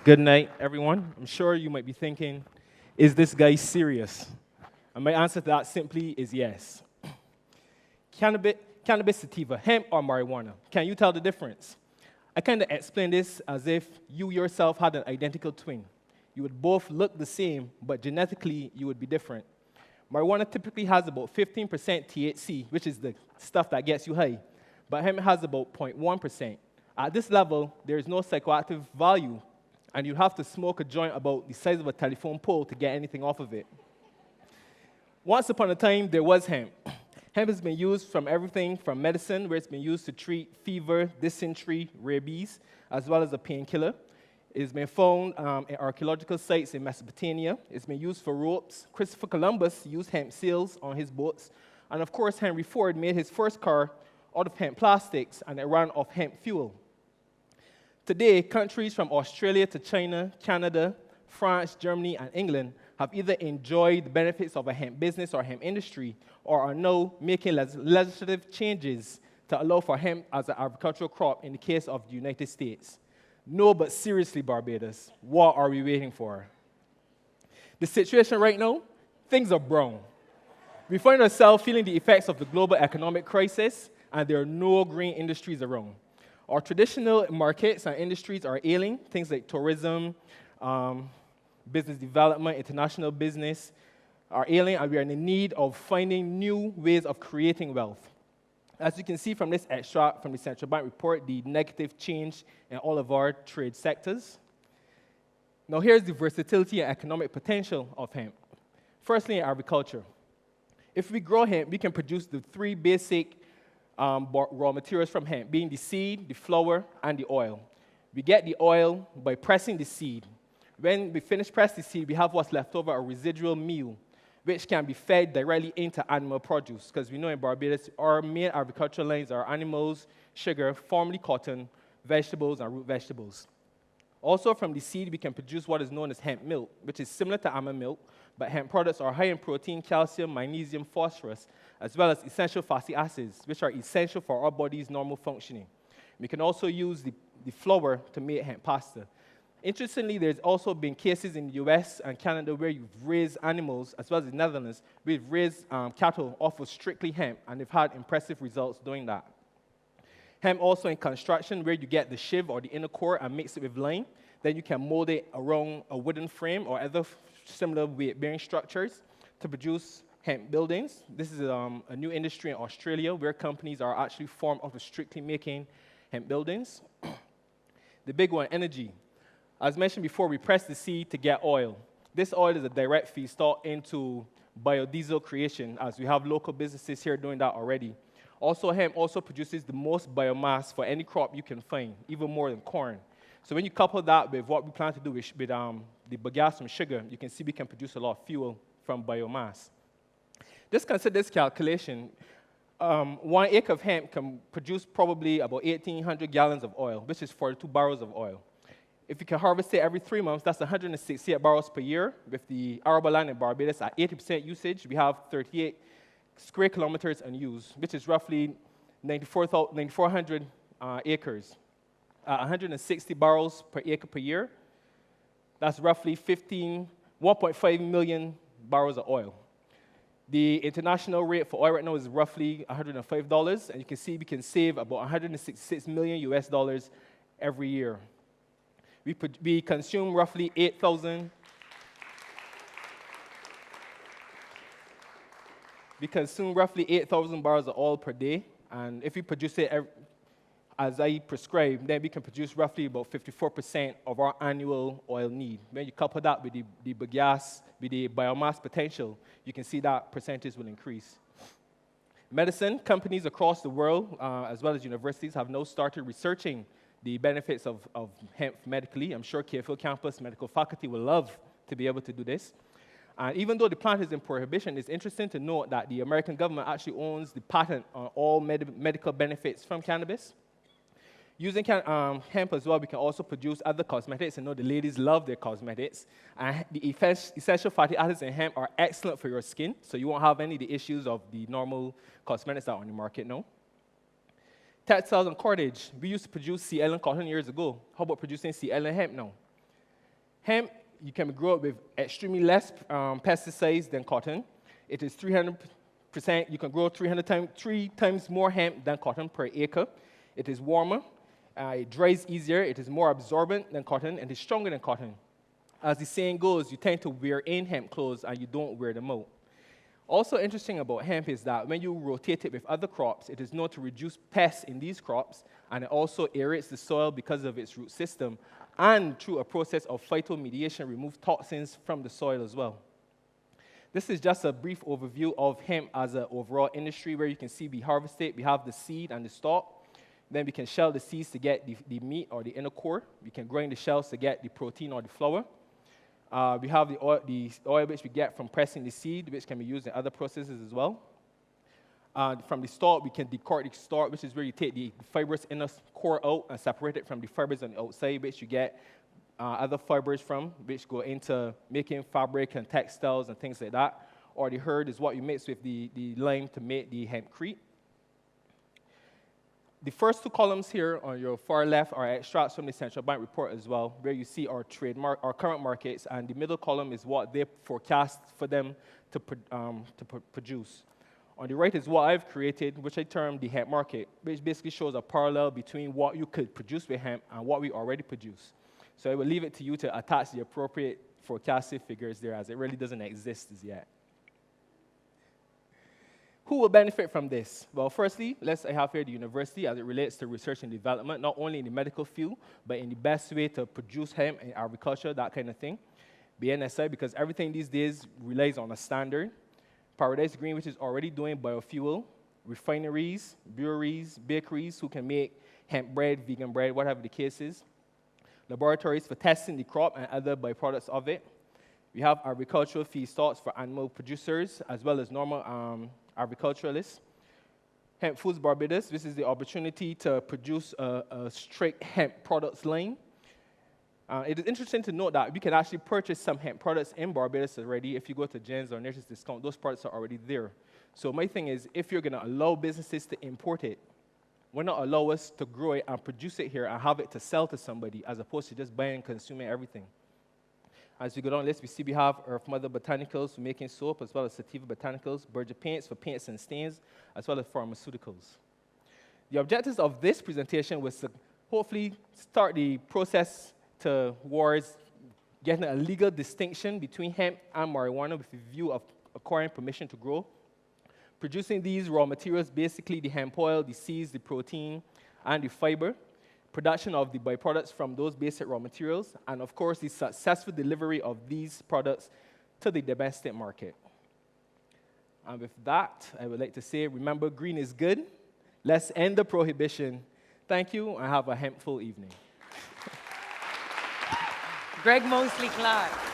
Good night, everyone. I'm sure you might be thinking, is this guy serious? And my answer to that simply is yes. Cannabis, cannabis sativa, hemp or marijuana? Can you tell the difference? I kind of explain this as if you yourself had an identical twin. You would both look the same, but genetically you would be different. Marijuana typically has about 15% THC, which is the stuff that gets you high, but hemp has about 0.1%. At this level, there is no psychoactive value, and you have to smoke a joint about the size of a telephone pole to get anything off of it. Once upon a time, there was hemp. Hemp has been used from everything from medicine, where it's been used to treat fever, dysentery, rabies, as well as a painkiller. It's been found in archaeological sites in Mesopotamia. It's been used for ropes. Christopher Columbus used hemp sails on his boats. And of course, Henry Ford made his first car out of hemp plastics, and it ran off hemp fuel. Today, countries from Australia to China, Canada, France, Germany, and England have either enjoyed the benefits of a hemp business or hemp industry, or are now making legislative changes to allow for hemp as an agricultural crop in the case of the United States. No, but seriously, Barbados, what are we waiting for? The situation right now, things are brown. We find ourselves feeling the effects of the global economic crisis, and there are no green industries around. Our traditional markets and industries are ailing, things like tourism, business development, international business are ailing, and we are in the need of finding new ways of creating wealth. As you can see from this extract from the Central Bank report, the negative change in all of our trade sectors. Now here's the versatility and economic potential of hemp. Firstly, in agriculture. If we grow hemp, we can produce the three basic raw materials from hemp, being the seed, the flower, and the oil. We get the oil by pressing the seed. When we finish pressing the seed, we have what's left over, a residual meal, which can be fed directly into animal produce, because we know in Barbados, our main agricultural lines are animals, sugar, formerly cotton, vegetables, and root vegetables. Also, from the seed, we can produce what is known as hemp milk, which is similar to almond milk, but hemp products are high in protein, calcium, magnesium, phosphorus, as well as essential fatty acids, which are essential for our body's normal functioning. We can also use the flour to make hemp pasta. Interestingly, there's also been cases in the US and Canada where you've raised animals, as well as the Netherlands, where you've raised cattle off of strictly hemp, and they've had impressive results doing that. Hemp also in construction, where you get the shiv or the inner core and mix it with lime. Then you can mold it around a wooden frame or other similar weight-bearing structures to produce hemp buildings. This is a new industry in Australia where companies are actually formed out of strictly making hemp buildings. The big one, energy. As mentioned before, we press the seed to get oil. This oil is a direct feedstock into biodiesel creation, as we have local businesses here doing that already. Also, hemp also produces the most biomass for any crop you can find, even more than corn. So when you couple that with what we plan to do with the bagasse from sugar, you can see we can produce a lot of fuel from biomass. Just consider this calculation. 1 acre of hemp can produce probably about 1,800 gallons of oil, which is 42 barrels of oil. If you can harvest it every 3 months, that's 168 barrels per year. With the arable land in Barbados at 80% usage, we have 38 square kilometers unused, which is roughly 9,400 acres. 160 barrels per acre per year, that's roughly 1.5 million barrels of oil. The international rate for oil right now is roughly $105, and you can see we can save about 166 million US dollars every year. We consume roughly 8,000. We consume roughly 8,000 barrels of oil per day, and if we produce it as I prescribe, then we can produce roughly about 54% of our annual oil need. When you couple that with the bagasse, with the biomass potential, you can see that percentage will increase. Medicine companies across the world, as well as universities, have now started researching the benefits of hemp medically. I'm sure KFL campus medical faculty will love to be able to do this. And even though the plant is in prohibition, it's interesting to note that the American government actually owns the patent on all medical benefits from cannabis. Using hemp as well, we can also produce other cosmetics. I know the ladies love their cosmetics. And the essential fatty acids in hemp are excellent for your skin, so you won't have any of the issues of the normal cosmetics that are on the market now. Textiles and cordage. We used to produce CL and cotton years ago. How about producing CL and hemp now? Hemp, you can grow it with extremely less pesticides than cotton. It is 300%, you can grow 3 times more hemp than cotton per acre. It is warmer, it dries easier, it is more absorbent than cotton, and it is stronger than cotton. As the saying goes, you tend to wear in hemp clothes and you don't wear them out. Also interesting about hemp is that when you rotate it with other crops, it is known to reduce pests in these crops, and it also aerates the soil because of its root system, and through a process of phytomediation, remove toxins from the soil as well. This is just a brief overview of hemp as an overall industry, where you can see we harvest it, we have the seed and the stalk, then we can shell the seeds to get the meat or the inner core, we can grind the shells to get the protein or the flour. We have the oil which we get from pressing the seed, which can be used in other processes as well. From the stalk, we can decork the stalk, which is where you take the fibrous inner core out and separate it from the fibers on the outside, which you get other fibers from, which go into making fabric and textiles and things like that. Or the hurd is what you mix with the lime to make the hempcrete. The first 2 columns here on your far left are extracts from the central bank report as well, where you see our current markets, and the middle column is what they forecast for them to produce. On the right is what I've created, which I term the hemp market, which basically shows a parallel between what you could produce with hemp and what we already produce. So I will leave it to you to attach the appropriate forecasted figures there, as it really doesn't exist as yet. Who will benefit from this? Well, firstly, I have here the university as it relates to research and development, not only in the medical field, but in the best way to produce hemp in agriculture, that kind of thing. BNSI, because everything these days relies on a standard. Paradise Green, which is already doing biofuel. Refineries, breweries, bakeries who can make hemp bread, vegan bread, whatever the case is. Laboratories for testing the crop and other byproducts of it. We have agricultural feedstocks for animal producers, as well as normal agriculturalists. Hemp Foods Barbados, this is the opportunity to produce a straight hemp products line. It is interesting to note that we can actually purchase some hemp products in Barbados already. If you go to Jen's or Nature's Discount, those products are already there. So my thing is, if you're going to allow businesses to import it, why not allow us to grow it and produce it here and have it to sell to somebody, as opposed to just buying and consuming everything? As we go down the list, we see we have Earth Mother Botanicals for making soap, as well as Sativa Botanicals, Berger Paints for paints and stains, as well as pharmaceuticals. The objectives of this presentation was to hopefully start the process towards getting a legal distinction between hemp and marijuana with the view of acquiring permission to grow. Producing these raw materials, basically the hemp oil, the seeds, the protein, and the fiber. Production of the byproducts from those basic raw materials, and of course, the successful delivery of these products to the domestic market. And with that, I would like to say, remember, green is good. Let's end the prohibition. Thank you, and have a hempful evening. Gregg Moseley Clarke.